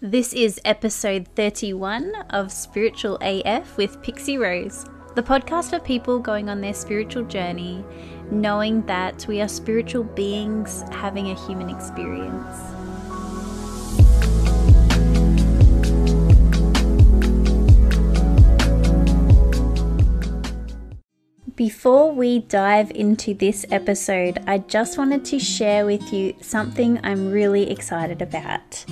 This is episode 31 of Spiritual AF with Pixie Rose, the podcast for people going on their spiritual journey, knowing that we are spiritual beings having a human experience. Before we dive into this episode, I just wanted to share with you something I'm really excited about.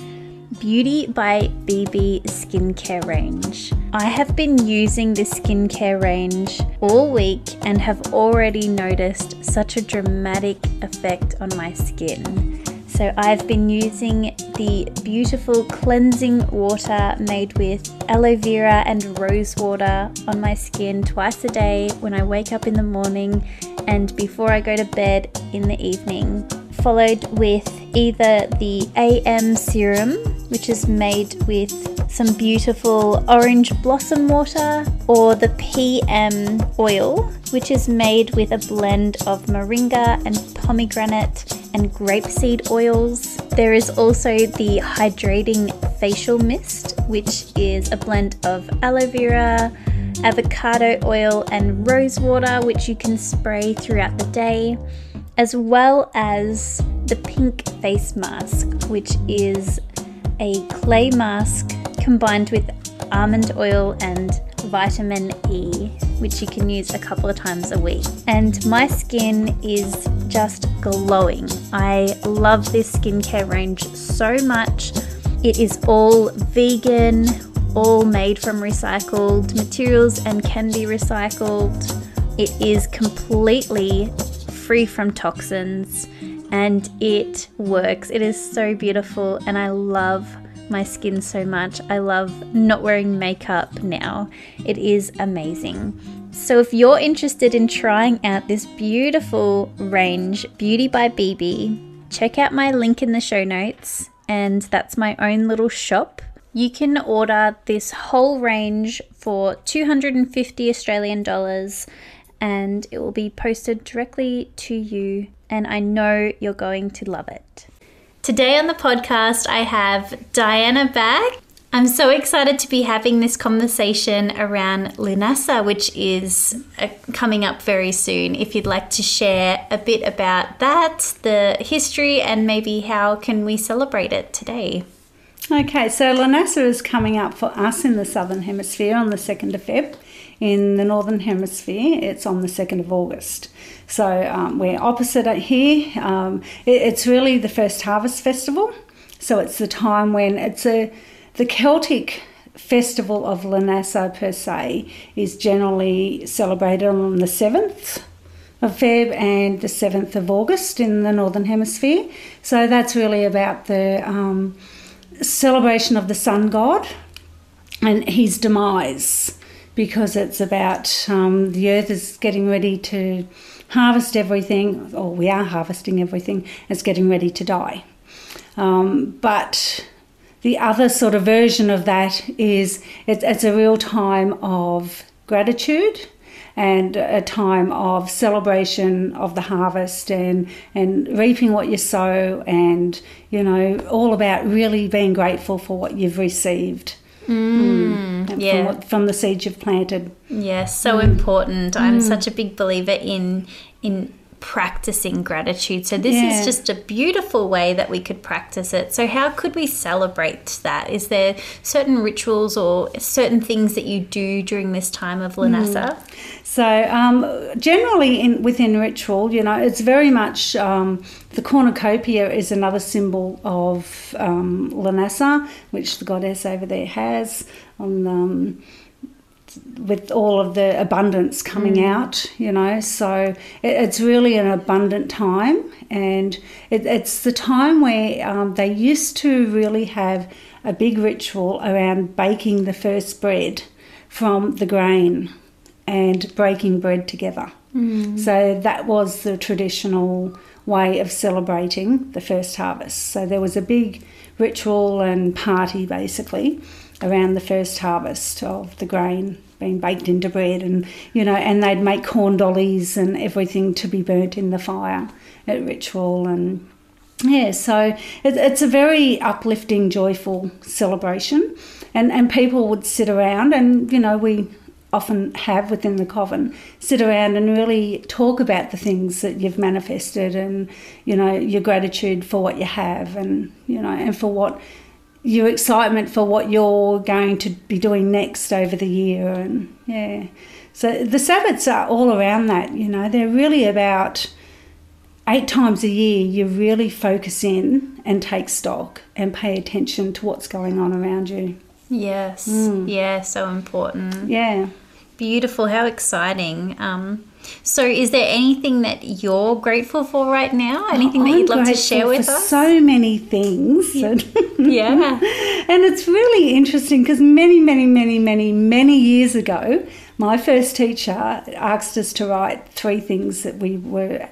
Beauty by BB skincare range. I have been using this skincare range all week and have already noticed such a dramatic effect on my skin. So I've been using the beautiful cleansing water made with aloe vera and rose water on my skin twice a day when I wake up in the morning and before I go to bed in the evening, followed with either the AM serum, which is made with some beautiful orange blossom water, or the PM oil, which is made with a blend of moringa and pomegranate and grapeseed oils. There is also the hydrating facial mist, which is a blend of aloe vera, avocado oil and rose water, which you can spray throughout the day, as well as the pink face mask, which is a clay mask combined with almond oil and vitamin E, which you can use a couple of times a week. And my skin is just glowing. I love this skincare range so much. It is all vegan, all made from recycled materials and can be recycled. It is completely free from toxins and it works. It is so beautiful and I love my skin so much. I love not wearing makeup now. It is amazing. So if you're interested in trying out this beautiful range, Beauty by BB, check out my link in the show notes, and that's my own little shop. You can order this whole range for $250 Australian dollars and it will be posted directly to you, and I know you're going to love it. Today on the podcast, I have Diana back. I'm so excited to be having this conversation around Lughnasadh, which is coming up very soon. If you'd like to share a bit about that, the history, and maybe how can we celebrate it today? Okay, so Lughnasadh is coming up for us in the Southern Hemisphere on the 2nd of Feb. In the Northern Hemisphere, it's on the 2nd of August. So we're opposite here. It's really the first harvest festival. So it's the time when it's the Celtic festival of Lughnasadh per se is generally celebrated on the 7th of Feb and the 7th of August in the Northern Hemisphere. So that's really about the celebration of the sun god and his demise, because it's about the earth is getting ready to harvest everything, or we are harvesting everything, it's getting ready to die. But the other sort of version of that is it's a real time of gratitude and a time of celebration of the harvest and reaping what you sow, and, you know, all about really being grateful for what you've received. Yeah. From the seeds you've planted. Yes, so important. I'm such a big believer in practicing gratitude. So this is just a beautiful way that we could practice it. So how could we celebrate that? Is there certain rituals or certain things that you do during this time of Lughnasadh? So generally within ritual, you know, it's very much the cornucopia is another symbol of Lughnasadh, which the goddess over there has on with all of the abundance coming out, you know. So it's really an abundant time, and it's the time where they used to really have a big ritual around baking the first bread from the grain and breaking bread together. So that was the traditional way of celebrating the first harvest. So there was a big ritual and party basically around the first harvest of the grain being baked into bread, and, you know, and they'd make corn dollies and everything to be burnt in the fire at ritual. And Yeah, so it's a very uplifting, joyful celebration. And people would sit around and, we often have within the coven, sit around and really talk about the things that you've manifested and, your gratitude for what you have and, and for what your excitement for what you're going to be doing next over the year. And, yeah. So the Sabbats are all around that, They're really about 8 times a year you really focus in and take stock and pay attention to what's going on around you. Yes. Yeah, so important. Yeah. Beautiful. How exciting. So is there anything that you're grateful for right now? Anything that you'd love to share with us? So many things. Yeah. And it's really interesting because many years ago, my first teacher asked us to write 3 things that we were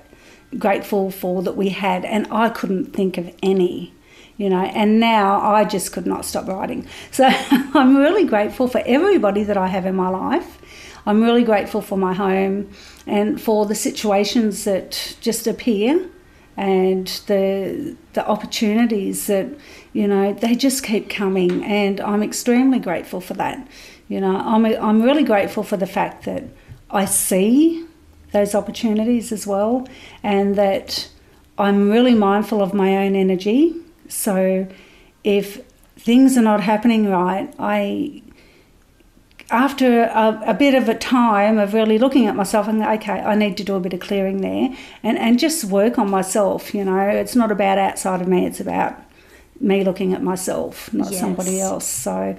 grateful for that we had, and I couldn't think of any. And now I just could not stop writing. So I'm really grateful for everybody that I have in my life. I'm really grateful for my home and for the situations that just appear and the opportunities that, they just keep coming, and I'm extremely grateful for that. I'm really grateful for the fact that I see those opportunities as well, and that I'm really mindful of my own energy. So if things are not happening right, after a bit of a time of really looking at myself and okay, I need to do a bit of clearing there and just work on myself. It's not about outside of me, it's about me looking at myself, not somebody else. So,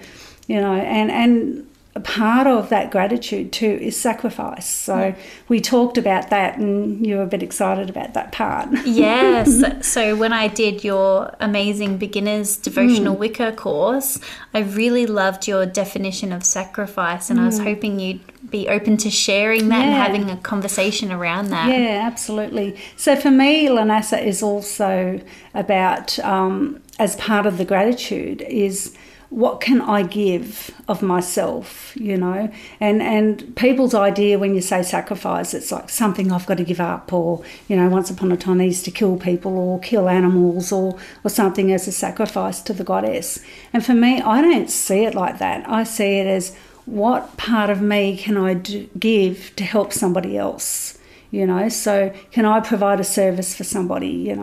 and a part of that gratitude too is sacrifice. So we talked about that and you were a bit excited about that part. Yes. So when I did your amazing beginner's devotional Wicca course, I really loved your definition of sacrifice, and I was hoping you'd be open to sharing that and having a conversation around that. Yeah, absolutely. So for me, Lughnasadh is also about, as part of the gratitude, is what can I give of myself, and people's idea when you say sacrifice, it's like something I've got to give up, or, once upon a time I used to kill people or kill animals or something as a sacrifice to the goddess. And for me, I don't see it like that. I see it as what part of me can I give to help somebody else, so can I provide a service for somebody,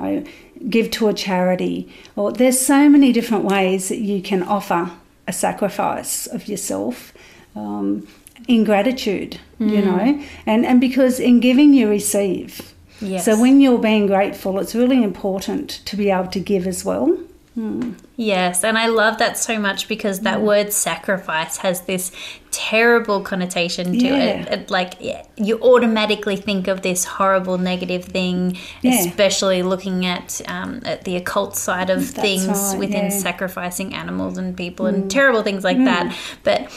give to a charity, or there's so many different ways that you can offer a sacrifice of yourself in gratitude, and because in giving you receive. Yes. So when you're being grateful, it's really important to be able to give as well. Yes, and I love that so much because that word sacrifice has this terrible connotation to it. You automatically think of this horrible negative thing, especially looking at the occult side of things within sacrificing animals and people and terrible things like that. But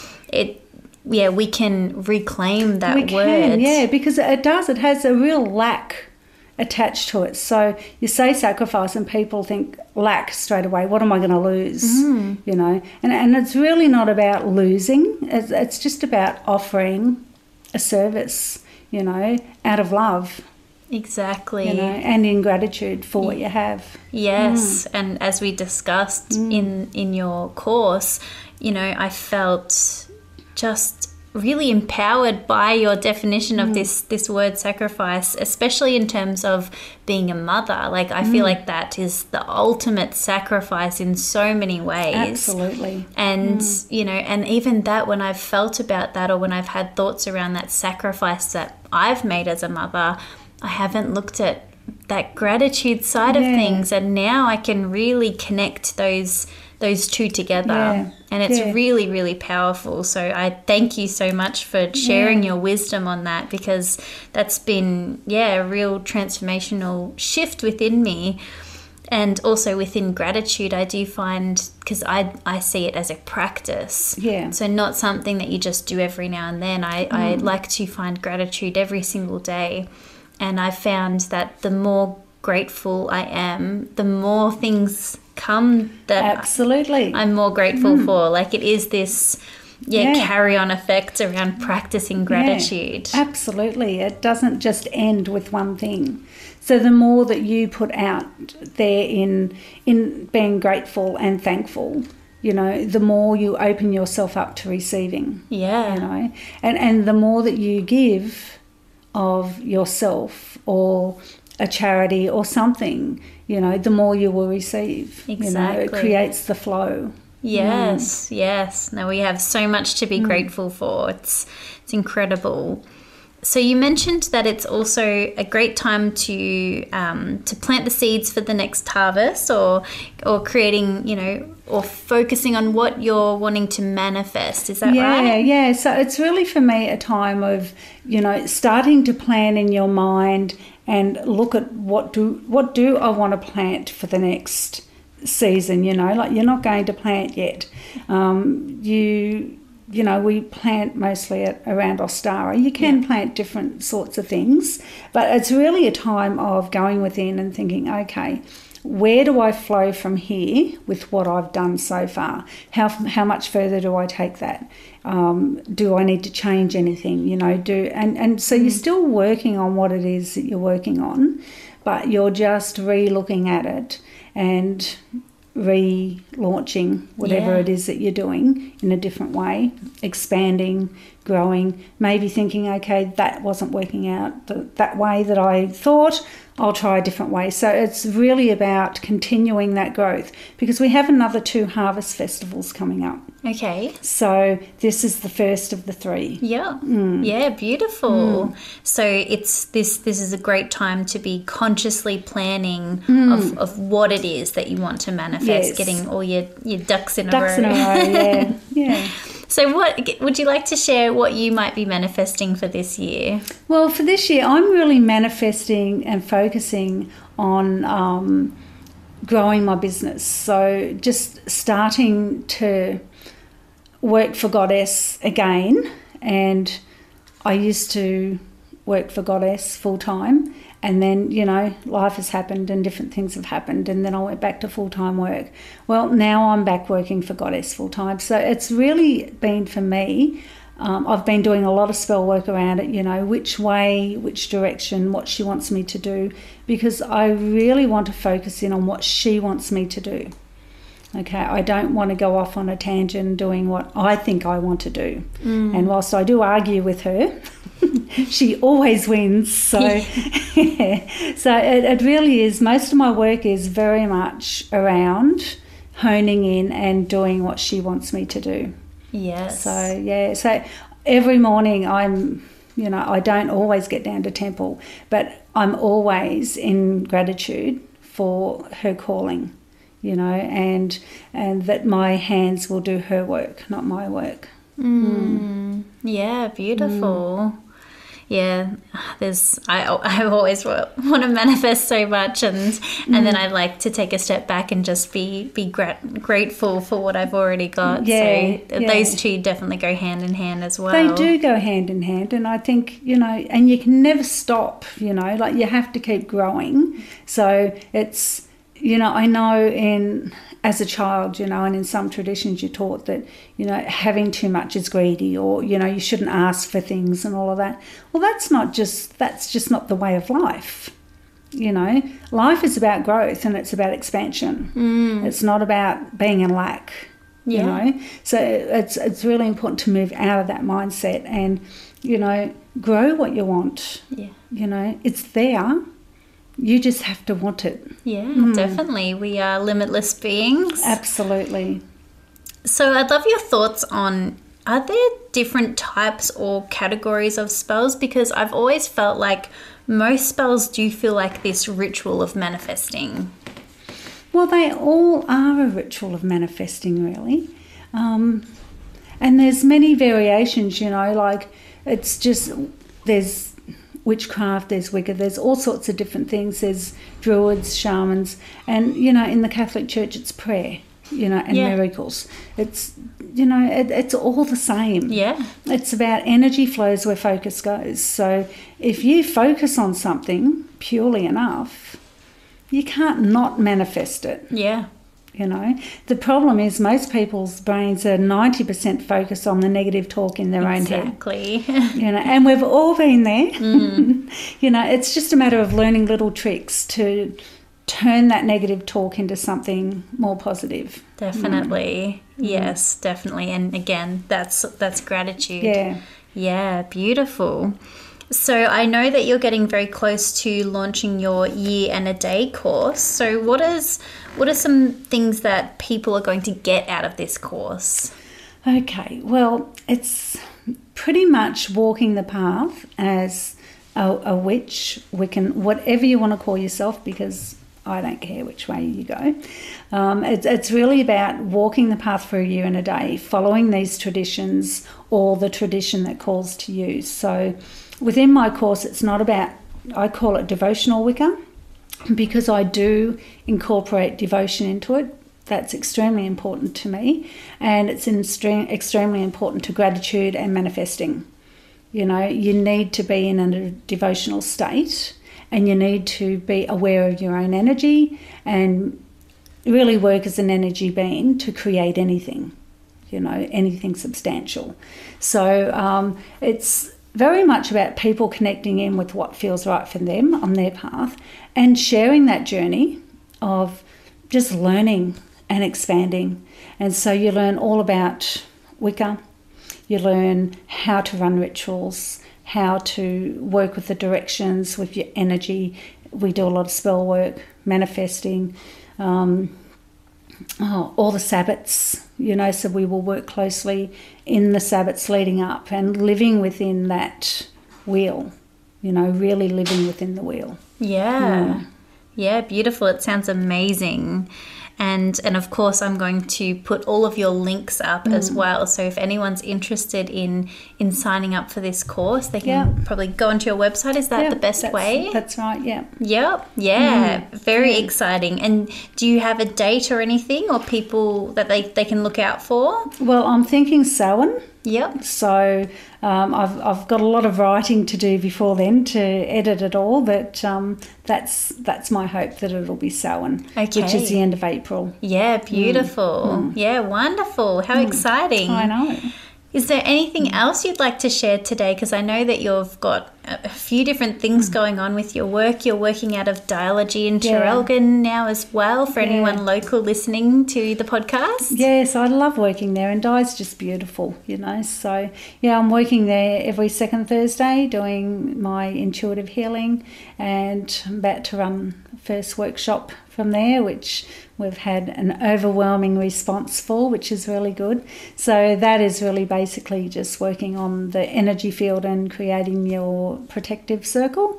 we can reclaim that word. Because it does. It has a real lack attached to it. So you say sacrifice and people think lack straight away. What am I going to lose? And it's really not about losing. It's just about offering a service, out of love. Exactly. And in gratitude for what you have. Yes. And as we discussed in your course, I felt just really empowered by your definition of this word sacrifice, especially in terms of being a mother. Like, I feel like that is the ultimate sacrifice in so many ways. Absolutely. And, and even that, when I've felt about that or when I've had thoughts around that sacrifice that I've made as a mother, I haven't looked at that gratitude side of things. And now I can really connect those two together, and it's really, really powerful. So I thank you so much for sharing your wisdom on that, because that's been a real transformational shift within me. And also within gratitude, I do find, because I see it as a practice, so not something that you just do every now and then. I like to find gratitude every single day, and I found that the more grateful I am, the more things come that I'm more grateful for. Like, it is this carry-on effect around practicing gratitude. Absolutely. It doesn't just end with one thing. So the more that you put out there in being grateful and thankful, you know, the more you open yourself up to receiving. Yeah. You know, and the more that you give of yourself or a charity or something, you know, the more you will receive. Exactly. You know, it creates the flow. Yes, yes. No, we have so much to be grateful for. It's incredible. So you mentioned that it's also a great time to plant the seeds for the next harvest, or creating, you know, or focusing on what you're wanting to manifest. Is that right? Yeah. So it's really for me a time of, you know, starting to plan in your mind and look at what do I want to plant for the next season. You know, like you're not going to plant yet. You know, we plant mostly around Ostara. You can plant different sorts of things, but it's really a time of going within and thinking, okay, where do I flow from here with what I've done so far? How much further do I take that? Do I need to change anything? You know, and so you're still working on what it is that you're working on, but you're just re-looking at it and relaunching whatever it is that you're doing in a different way, expanding, growing, maybe thinking, okay, that wasn't working out that way that I thought, I'll try a different way. So it's really about continuing that growth, because we have another 2 harvest festivals coming up. Okay. So this is the first of the 3. Yeah. Yeah, beautiful. So this is a great time to be consciously planning of what it is that you want to manifest, getting all your ducks in a row. Ducks in a row, yeah. So what would you like to share what you might be manifesting for this year? Well, for this year, I'm really manifesting and focusing on growing my business. So just starting to work for Goddess again. And I used to work for Goddess full-time. And then, you know, life has happened and different things have happened, and then I went back to full-time work. Well, now I'm back working for Goddess full-time. So it's really been, for me, I've been doing a lot of spell work around it, you know, which way, which direction, what she wants me to do, because I really want to focus in on what she wants me to do. Okay, I don't want to go off on a tangent doing what I think I want to do. And whilst I do argue with her, she always wins. So, So it really is, most of my work is very much around honing in and doing what she wants me to do. Yes. So every morning I don't always get down to temple, but I'm always in gratitude for her calling. You know, and that my hands will do her work, not my work. Yeah, beautiful. Yeah, I always want to manifest so much, and then I like to take a step back and just be grateful for what I've already got. Those two definitely go hand in hand as well. They do go hand in hand, and I think, you know, and you can never stop. You know, like you have to keep growing. So it's, you know, I know as a child, you know, and in some traditions you're taught that, you know, having too much is greedy, or, you know, you shouldn't ask for things and all of that. Well, that's just not the way of life. You know, life is about growth and it's about expansion. It's not about being in lack, you know. So it's really important to move out of that mindset and, you know, grow what you want. Yeah. You know, it's there. You just have to want it. Yeah, definitely. We are limitless beings. Absolutely. So I'd love your thoughts on, are there different types or categories of spells? Because I've always felt like most spells do feel like this ritual of manifesting. Well, they all are a ritual of manifesting, really. And there's many variations, you know, like it's just, there's witchcraft, there's Wicca, there's all sorts of different things. There's druids, shamans, and, you know, in the Catholic Church it's prayer, you know, and miracles. It's, you know, it's all the same. Yeah. It's about energy flows where focus goes. So if you focus on something purely enough, you can't not manifest it. Yeah. The problem is most people's brains are 90% focused on the negative talk in their own head. Exactly. And we've all been there. It's just a matter of learning little tricks to turn that negative talk into something more positive. Definitely. Yes, definitely. And again, that's gratitude. Yeah. Yeah, beautiful. So I know that you're getting very close to launching your year and a day course. So what are some things that people are going to get out of this course? Okay, well, it's pretty much walking the path as a witch, Wiccan, whatever you want to call yourself, because I don't care which way you go. It's really about walking the path for a year and a day, following these traditions or the tradition that calls to you. So within my course, it's not about, I call it Devotional Wicca, because I do incorporate devotion into it. That's extremely important to me, and it's extremely important to gratitude and manifesting. You need to be in a devotional state, and you need to be aware of your own energy and really work as an energy being to create anything, anything substantial. So it's very much about people connecting in with what feels right for them on their path and sharing that journey of just learning and expanding. And so you learn all about Wicca, you learn how to run rituals, how to work with the directions, with your energy. We do a lot of spell work, manifesting, all the Sabbats, so we will work closely in the Sabbats leading up and living within that wheel, really living within the wheel. Yeah, beautiful. It sounds amazing. And of course, I'm going to put all of your links up as well. So if anyone's interested in signing up for this course, they can probably go onto your website. Is that the best way? That's right, yeah. Yep, yeah. Very exciting. And do you have a date or anything, or people that they can look out for? Well, I'm thinking Samhain. Yep. So I've got a lot of writing to do before then to edit it all, but that's my hope, that it'll be Samhain, which is the end of April. Yeah, beautiful. Yeah, wonderful. How exciting. I know. Is there anything else you'd like to share today? Because I know that you've got a few different things going on with your work. You're working out of Dyology in Traralgon now as well, for anyone local listening to the podcast. Yes, I love working there, and Dye's just beautiful, So, I'm working there every second Thursday doing my intuitive healing, and I'm about to run first workshop from there, which we've had an overwhelming response for, which is really good. So that is really basically just working on the energy field and creating your protective circle,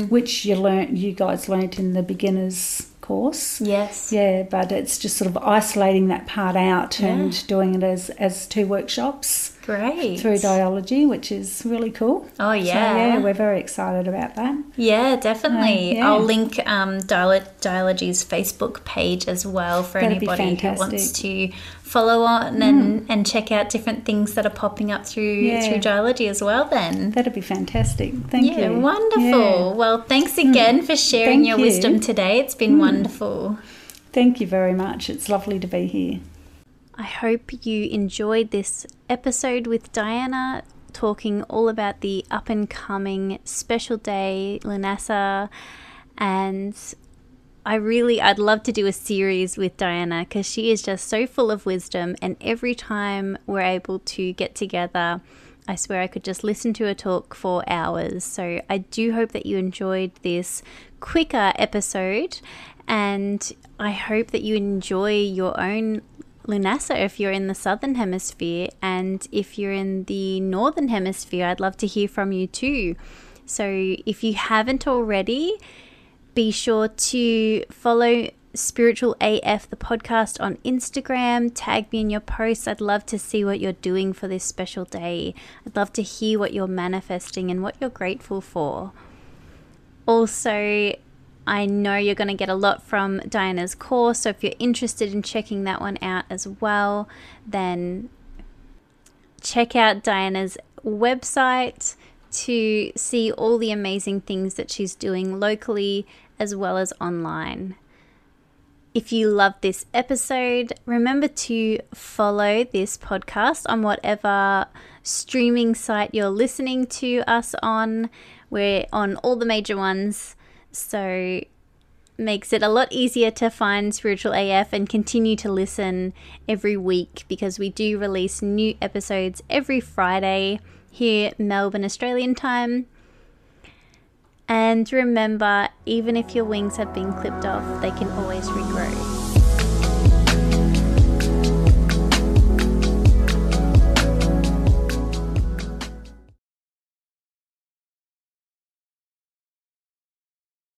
which you guys learnt in the beginners course. Yes. Yeah, but it's just sort of isolating that part out and doing it as two workshops. Great. Through Dyology, which is really cool. Oh, yeah. So, we're very excited about that. Yeah, definitely. I'll link Dyology's Facebook page as well for anybody who wants to follow on and check out different things that are popping up through Dyology as well then. That'd be fantastic. Thank you. Yeah, wonderful. Yeah. Well, thanks again for sharing your wisdom today. It's been wonderful. Thank you very much. It's lovely to be here. I hope you enjoyed this episode with Diana, talking all about the up-and-coming special day, Lughnasadh, and I'd love to do a series with Diana because she is just so full of wisdom, and every time we're able to get together, I swear I could just listen to her talk for hours. So I do hope that you enjoyed this quicker episode, and I hope that you enjoy your own Lughnasadh if you're in the Southern Hemisphere, and if you're in the Northern Hemisphere, I'd love to hear from you too. So if you haven't already, be sure to follow Spiritual AF, the podcast, on Instagram. Tag me in your posts. I'd love to see what you're doing for this special day. I'd love to hear what you're manifesting and what you're grateful for. Also, I know you're going to get a lot from Diana's course, so if you're interested in checking that one out as well, then check out Diana's website to see all the amazing things that she's doing locally as well as online. If you love this episode, remember to follow this podcast on whatever streaming site you're listening to us on. We're on all the major ones, so makes it a lot easier to find Spiritual AF and continue to listen every week, because we do release new episodes every Friday here, Melbourne, Australian time. And remember, even if your wings have been clipped off, they can always regrow.